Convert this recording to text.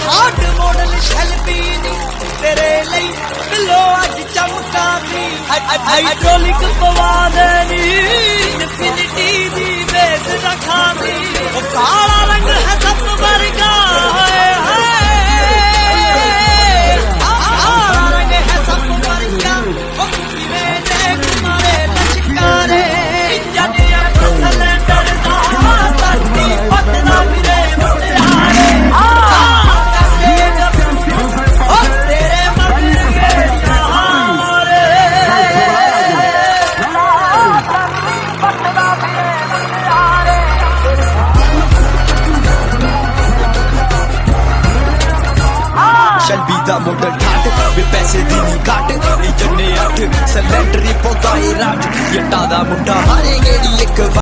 हाट model शैल्पी तेरे ਲਈ ਬਿੱਲੋ ਅੱਜ ਚਮਕਾਂਦੀ ਹਾਈਡ੍ਰੋਲਿਕ ਪਵਾ ਦੇਣੀ ਇਨਫਿਨਿਟੀ ਦੀ ਬੇਸ ਰਖਾਂਦੀ ਉਹ ਕਾਲਾ ਰੰਗ ਹੈ ਸਭ ਵਰਗਾ ਹਾਏ ਹਾਏ ਕਾਲਾ ਰੰਗ ਹੈ ਸਭ ਵਰਗਾ ਉਹ ਕਿਵੇਂ ਦੇ ਮਾਰੇ ਲਸ਼ਕਾਰੇ ਜੱਟੀਆਂ ਸਿਲੰਡਰ ਦਾ ਧਰਤੀ ਪੱਟਦਾ ਵੀਰੇ ਮੁੰਡਿਆਰੇ शलबी दा मोटर ठाट वे पैसे दी नी घाट नी जन्ने अठ सिलेंडर ही पौधा ही राट जट्टा दा मुंडा हारे गेड़ी एक